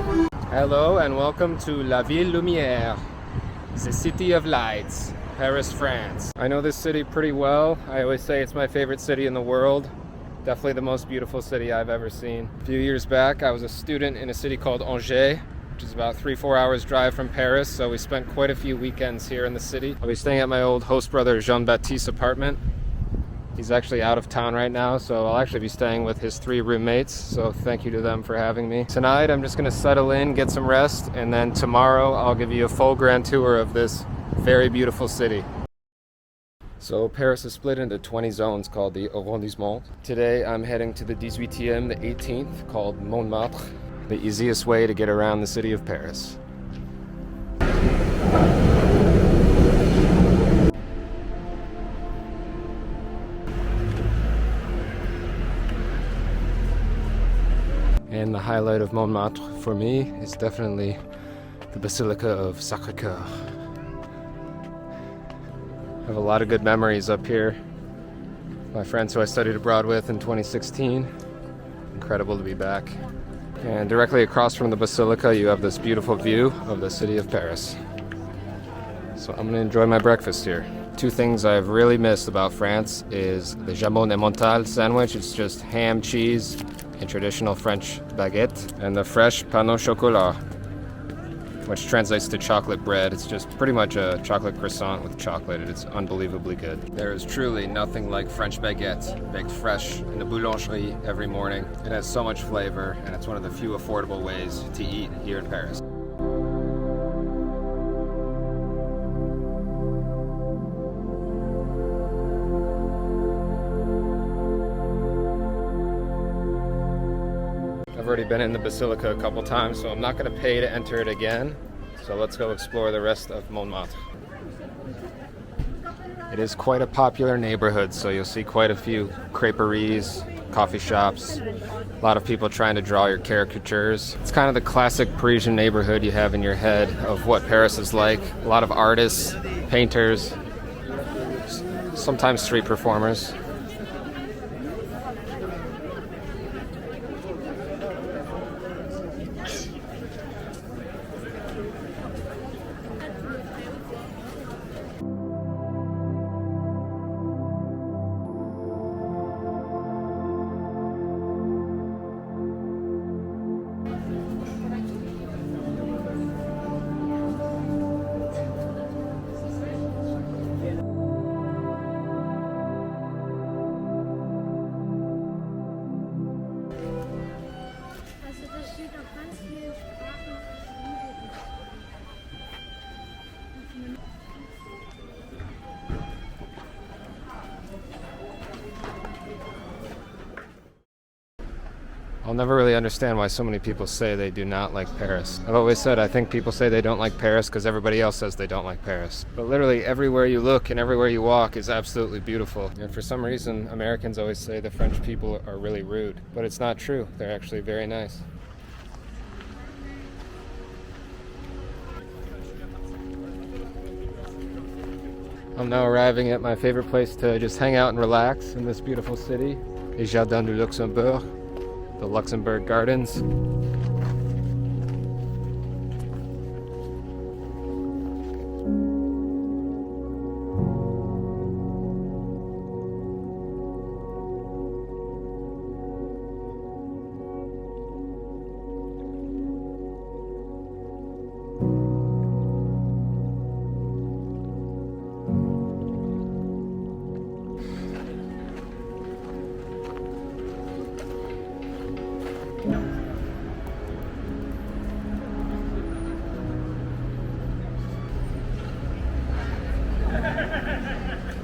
Hello and welcome to La Ville Lumière, the City of Lights, Paris, France. I know this city pretty well. I always say it's my favorite city in the world. Definitely the most beautiful city I've ever seen. A few years back, I was a student in a city called Angers, which is about 3-4 hours drive from Paris, so we spent quite a few weekends here in the city. I'll be staying at my old host brother Jean-Baptiste's apartment. He's actually out of town right now, so I'll actually be staying with his 3 roommates, so thank you to them for having me. Tonight I'm just gonna settle in, get some rest, and then tomorrow I'll give you a full grand tour of this very beautiful city. So Paris is split into 20 zones called the arrondissements. Today I'm heading to the 18th, the 18th, called Montmartre, the easiest way to get around the city of Paris. And the highlight of Montmartre for me is definitely the Basilica of Sacré-Cœur. I have a lot of good memories up here. My friends who I studied abroad with in 2016. Incredible to be back. And directly across from the Basilica you have this beautiful view of the city of Paris. So I'm gonna enjoy my breakfast here. 2 things I've really missed about France is the jamon emmental sandwich. It's just ham, cheese, and traditional French baguette, and the fresh pain au chocolat, which translates to chocolate bread. It's just pretty much a chocolate croissant with chocolate. It's unbelievably good. There is truly nothing like French baguette, baked fresh in the boulangerie every morning. It has so much flavor, and it's one of the few affordable ways to eat here in Paris. I've already been in the Basilica a couple times, so I'm not going to pay to enter it again. So let's go explore the rest of Montmartre. It is quite a popular neighborhood, so you'll see quite a few creperies, coffee shops, a lot of people trying to draw your caricatures. It's kind of the classic Parisian neighborhood you have in your head of what Paris is like. A lot of artists, painters, sometimes street performers. I'll never really understand why so many people say they do not like Paris. I've always said I think people say they don't like Paris because everybody else says they don't like Paris. But literally everywhere you look and everywhere you walk is absolutely beautiful. And for some reason, Americans always say the French people are really rude. But it's not true. They're actually very nice. I'm now arriving at my favorite place to just hang out and relax in this beautiful city, les Jardins du Luxembourg. The Luxembourg Gardens.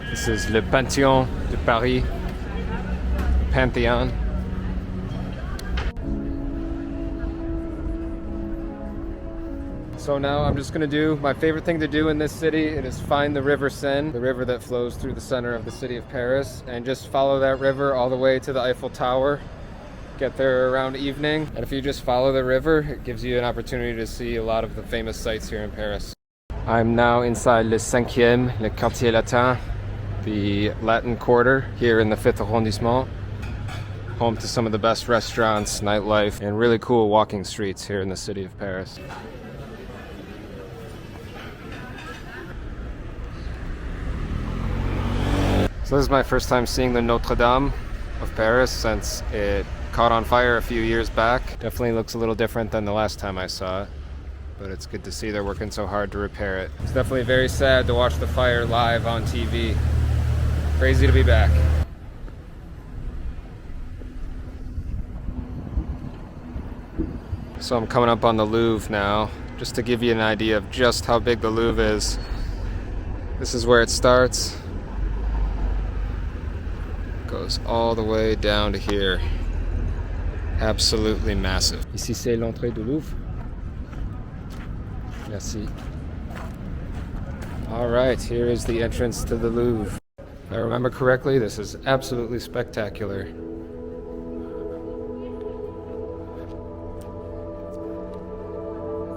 This is Le Panthéon de Paris, Pantheon. So now I'm just gonna do my favorite thing to do in this city. It is find the River Seine, the river that flows through the center of the city of Paris, and just follow that river all the way to the Eiffel Tower. Get there around evening, and if you just follow the river, it gives you an opportunity to see a lot of the famous sites here in Paris. I'm now inside Le 5e, Le Quartier Latin, the Latin Quarter here in the 5th arrondissement. home to some of the best restaurants, nightlife, and really cool walking streets here in the city of Paris. So this is my first time seeing the Notre Dame of Paris since it caught on fire a few years back. Definitely looks a little different than the last time I saw it, but it's good to see they're working so hard to repair it. It's definitely very sad to watch the fire live on TV. Crazy to be back. So I'm coming up on the Louvre now, just to give you an idea of just how big the Louvre is. This is where it starts. Goes all the way down to here. Absolutely massive. Ici c'est l'entrée du Louvre. Merci. All right, here is the entrance to the Louvre. If I remember correctly, this is absolutely spectacular.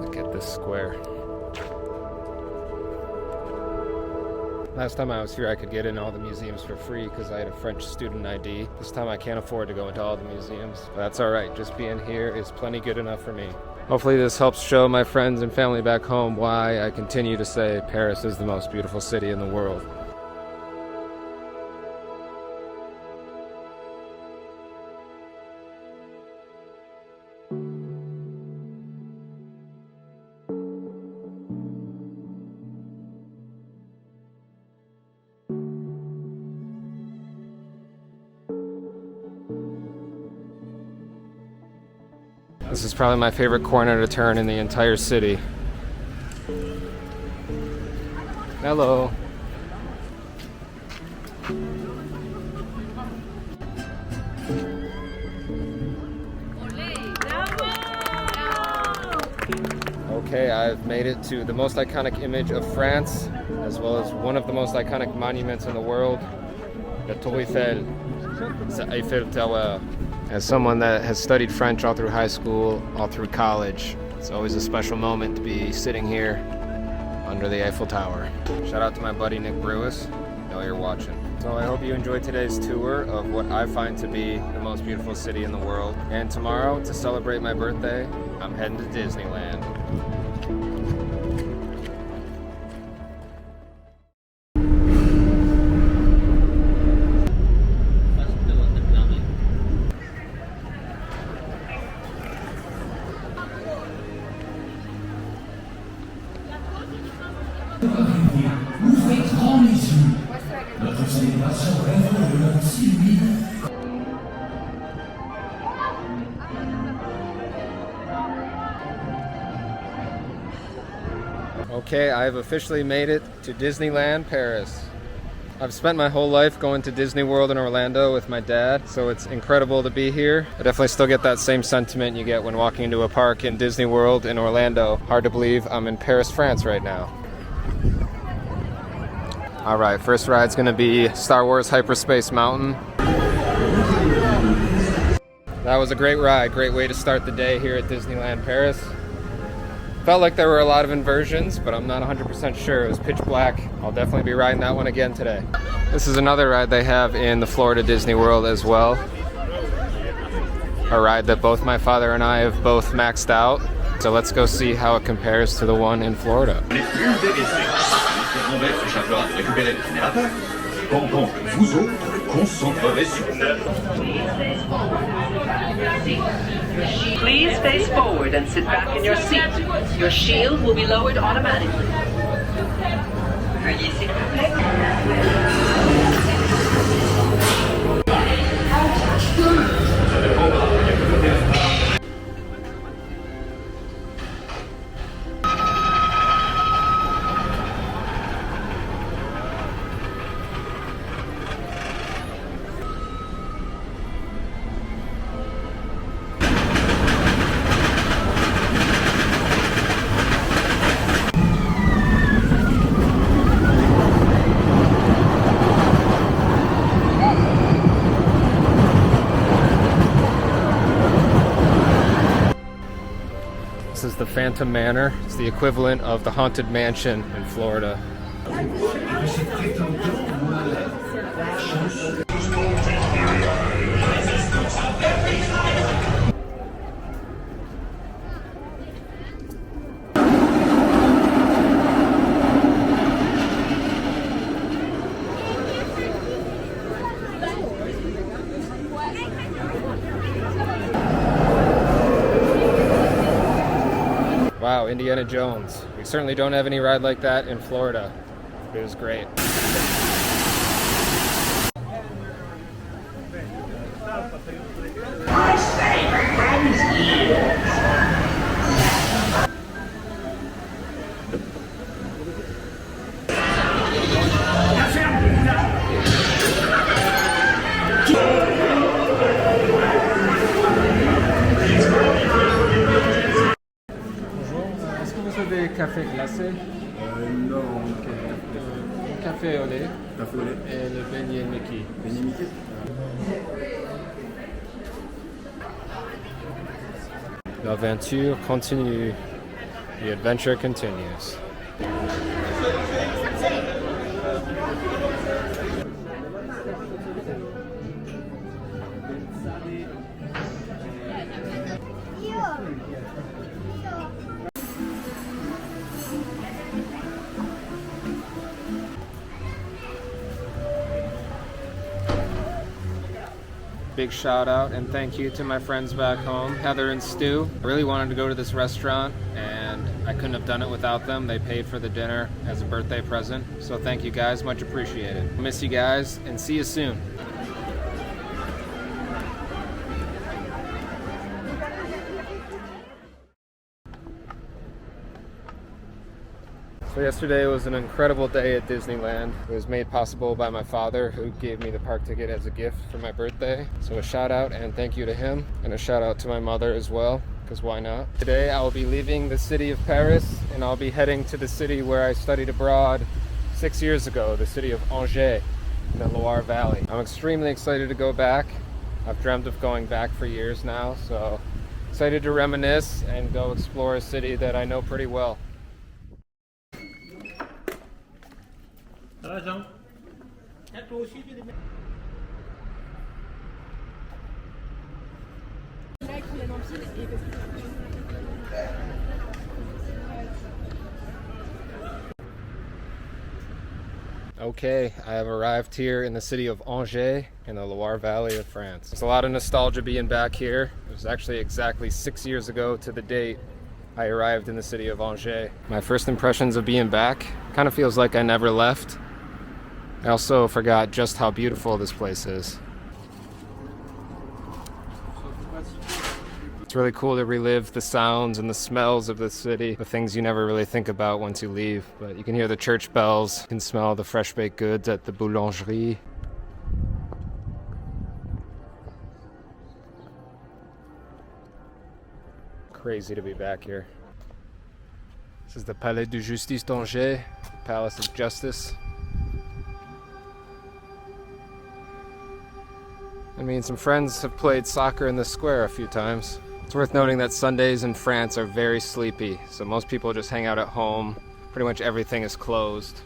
Look at this square. Last time I was here, I could get in all the museums for free because I had a French student ID. This time I can't afford to go into all the museums, but that's all right. Just being here is plenty good enough for me. Hopefully this helps show my friends and family back home why I continue to say Paris is the most beautiful city in the world. This is probably my favorite corner to turn in the entire city. Hello. Okay, I've made it to the most iconic image of France, as well as one of the most iconic monuments in the world, the Tour Eiffel, the Eiffel Tower. As someone that has studied French all through high school, all through college, it's always a special moment to be sitting here under the Eiffel Tower. Shout out to my buddy Nick Brewis. I know you're watching. So I hope you enjoyed today's tour of what I find to be the most beautiful city in the world. And tomorrow, to celebrate my birthday, I'm heading to Disneyland. Ouvrez grand les yeux. Notre célébration rêve de notre s'illumine. Okay, I've officially made it to Disneyland Paris. I've spent my whole life going to Disney World in Orlando with my dad, so it's incredible to be here. I definitely still get that same sentiment you get when walking into a park in Disney World in Orlando. Hard to believe I'm in Paris, France right now. All right, first ride's gonna be Star Wars Hyperspace Mountain. That was a great ride, great way to start the day here at Disneyland Paris. Felt like there were a lot of inversions, but I'm not 100% sure. It was pitch black. I'll definitely be riding that one again today. This is another ride they have in the Florida Disney World as well. A ride that both my father and I have both maxed out. So let's go see how it compares to the one in Florida. Please face forward and sit back in your seat. Your shield will be lowered automatically. Veuillez s'il vous plaît. This is the Phantom Manor. It's the equivalent of the Haunted Mansion in Florida. Wow, Indiana Jones. We certainly don't have any ride like that in Florida. It was great. I say, hands ears. Est-ce que vous avez café glacé? Non, Café au lait café au lait. et le beignet Mickey. Beignet Mickey. L'aventure continue. The adventure continues. Big shout out and thank you to my friends back home, Heather and Stu. I really wanted to go to this restaurant and I couldn't have done it without them. They paid for the dinner as a birthday present. So thank you guys, much appreciated. Miss you guys and see you soon. So yesterday was an incredible day at Disneyland. It was made possible by my father, who gave me the park ticket as a gift for my birthday. So a shout out and thank you to him, and a shout out to my mother as well, because why not? Today I will be leaving the city of Paris and I'll be heading to the city where I studied abroad 6 years ago, the city of Angers in the Loire Valley. I'm extremely excited to go back. I've dreamt of going back for years now, so excited to reminisce and go explore a city that I know pretty well. Ça va, Jean? Ah, toi aussi, tu es des... Okay, I have arrived here in the city of Angers in the Loire Valley of France. There's a lot of nostalgia being back here. It was actually exactly 6 years ago to the date I arrived in the city of Angers. My first impressions of being back kind of feels like I never left. I also forgot just how beautiful this place is. It's really cool to relive the sounds and the smells of the city, the things you never really think about once you leave. But you can hear the church bells, you can smell the fresh baked goods at the boulangerie. Crazy to be back here. This is the Palais de Justice d'Angers, Palace of Justice. I mean, some friends have played soccer in this square a few times. It's worth noting that Sundays in France are very sleepy, so most people just hang out at home. Pretty much everything is closed.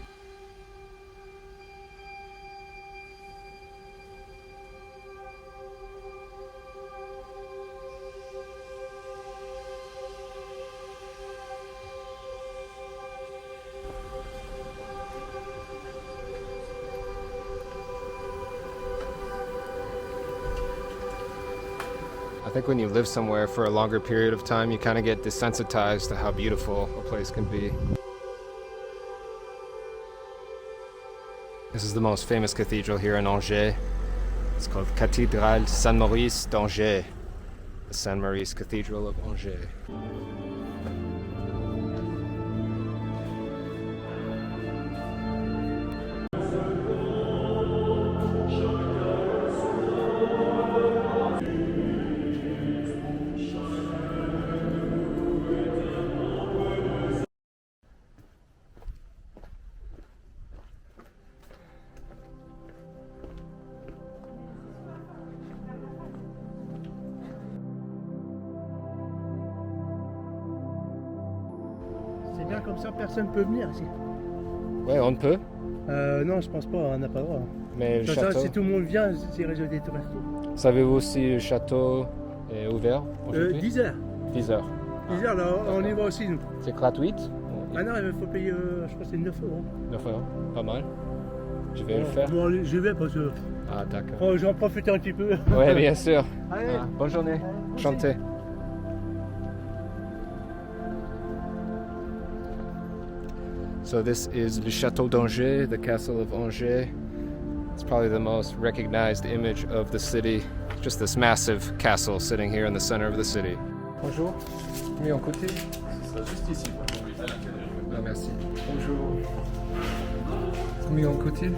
I think when you live somewhere for a longer period of time, you kind of get desensitized to how beautiful a place can be. This is the most famous cathedral here in Angers. It's called Cathedral Saint-Maurice d'Angers, the Saint-Maurice Cathedral of Angers. C'est bien comme ça, personne peut venir ici. Ouais, on peut. Non, je pense pas, on n'a pas le droit. Mais le Ça, château, si tout le monde vient, c'est réservé des restos. savez-vous si le château est ouvert aujourd'hui? 10 heures. 10 heures. 10 heures, là, on y va aussi, nous. C'est gratuit? Ah non, il faut payer, je crois que c'est 9 euros. 9 euros, pas mal. Je vais le faire. Bon, j'y vais parce que Ah, d'accord. j'en profite un petit peu. Oui, bien sûr. Allez. Ah, bonne journée. Enchanté. So this is the Chateau d'Anger, the Castle of Angers. It's probably the most recognized image of the city. Just this massive castle sitting here in the center of the city. Bonjour. Mis en côté. Ce sera juste ici, Ah, merci. Bonjour. Mis en côté.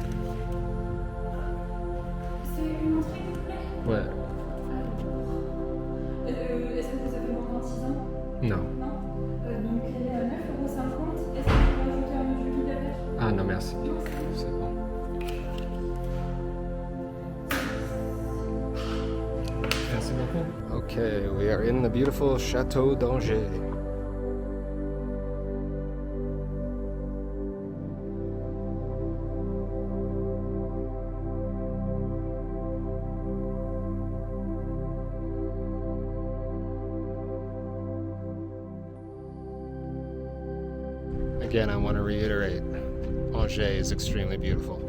C'est une entrée complète. Ouais. Est-ce que vous avez moins de 26 ans? Non. Non. Donc elle est à 9,50 €. Est-ce que vous pouvez ajouter un jus avec? Ah non, merci. C'est bon. Merci beaucoup. Okay, we are in the beautiful Chateau d'Anger. Again, I want to reiterate, Angers is extremely beautiful.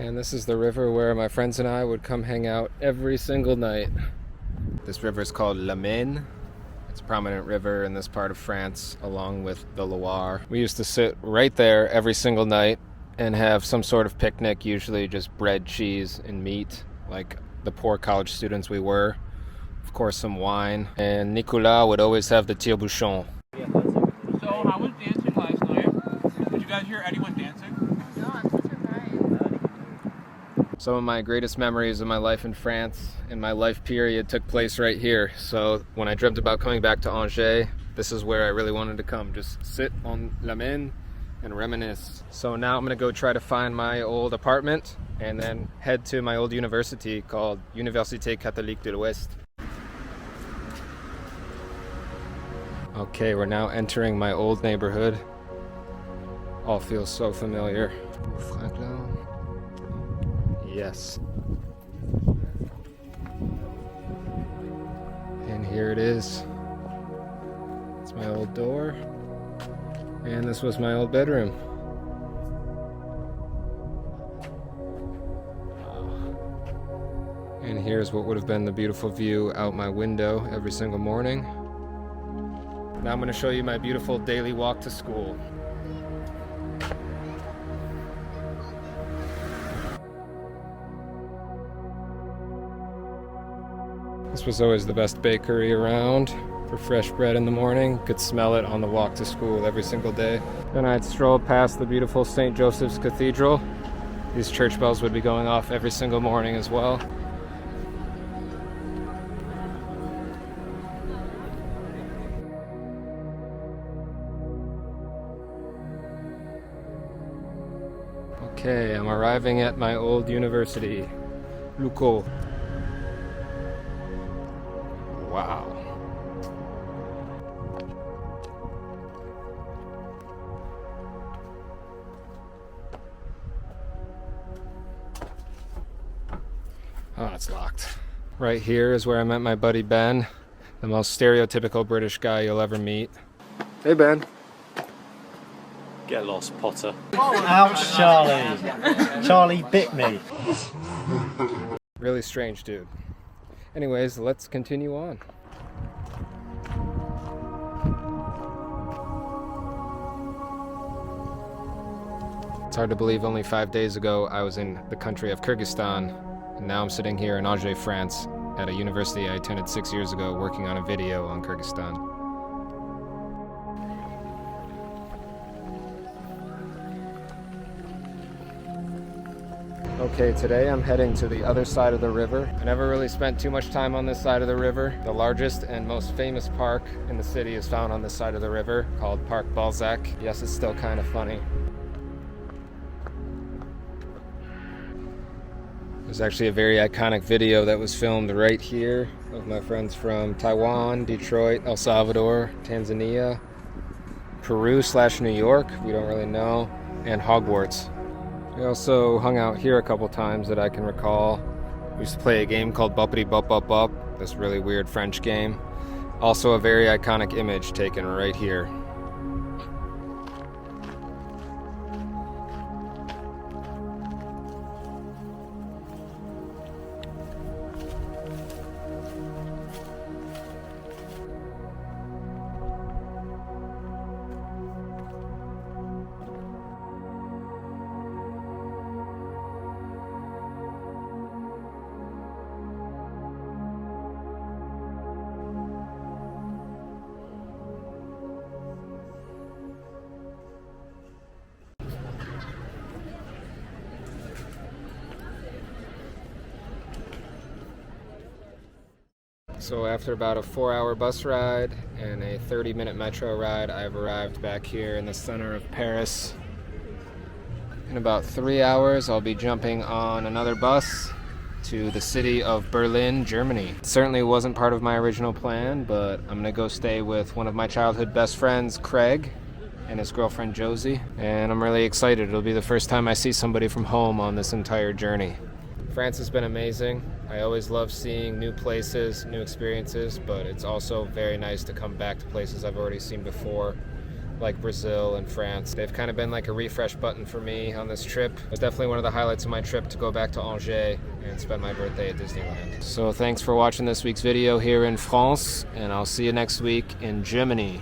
And this is the river where my friends and I would come hang out every single night. This river is called La Maine. It's a prominent river in this part of France, along with the Loire. We used to sit right there every single night and have some sort of picnic, usually just bread, cheese, and meat, like the poor college students we were. Of course, some wine. And Nicolas would always have the tire-bouchon. So, how was dancing last night? Did you guys hear anyone dancing? No, I'm so surprised. Some of my greatest memories of my life in France and my life period took place right here. So when I dreamt about coming back to Angers, this is where I really wanted to come. Just sit on La Maine and reminisce. So now I'm gonna go try to find my old apartment and then head to my old university called Université Catholique de l'Ouest. Okay, we're now entering my old neighborhood. All feels so familiar. Ooh, Franklin. Yes. And here it is. It's my old door. And this was my old bedroom. And here's what would have been the beautiful view out my window every single morning. Now I'm going to show you my beautiful daily walk to school. This was always the best bakery around for fresh bread in the morning. Could smell it on the walk to school every single day. Then I'd stroll past the beautiful St. Joseph's Cathedral. These church bells would be going off every single morning as well. Okay, I'm arriving at my old university, Lucot. Wow. Oh, it's locked. Right here is where I met my buddy Ben, the most stereotypical British guy you'll ever meet. Hey, Ben. Get lost, Potter. Ouch, Charlie. Charlie bit me. Really strange dude. Anyways, let's continue on. It's hard to believe only 5 days ago I was in the country of Kyrgyzstan, and now I'm sitting here in Angers, France, at a university I attended 6 years ago working on a video on Kyrgyzstan. Okay, today I'm heading to the other side of the river. I never really spent too much time on this side of the river. The largest and most famous park in the city is found on this side of the river, called Parc Balzac. Yes, it's still kind of funny. There's actually a very iconic video that was filmed right here of my friends from Taiwan, Detroit, El Salvador, Tanzania, Peru/New York, we don't really know, and Hogwarts. We also hung out here a couple times that I can recall. We used to play a game called Buppity Bup Bup Bup, this really weird French game. Also a very iconic image taken right here. So after about a 4-hour bus ride and a 30-minute metro ride, I've arrived back here in the center of Paris. In about 3 hours, I'll be jumping on another bus to the city of Berlin, Germany. It certainly wasn't part of my original plan, but I'm gonna go stay with one of my childhood best friends, Craig, and his girlfriend, Josie. And I'm really excited. It'll be the first time I see somebody from home on this entire journey. France has been amazing. I always love seeing new places, new experiences, but it's also very nice to come back to places I've already seen before, like Brazil and France. They've kind of been like a refresh button for me on this trip. It was definitely one of the highlights of my trip to go back to Angers and spend my birthday at Disneyland. So thanks for watching this week's video here in France, and I'll see you next week in Germany.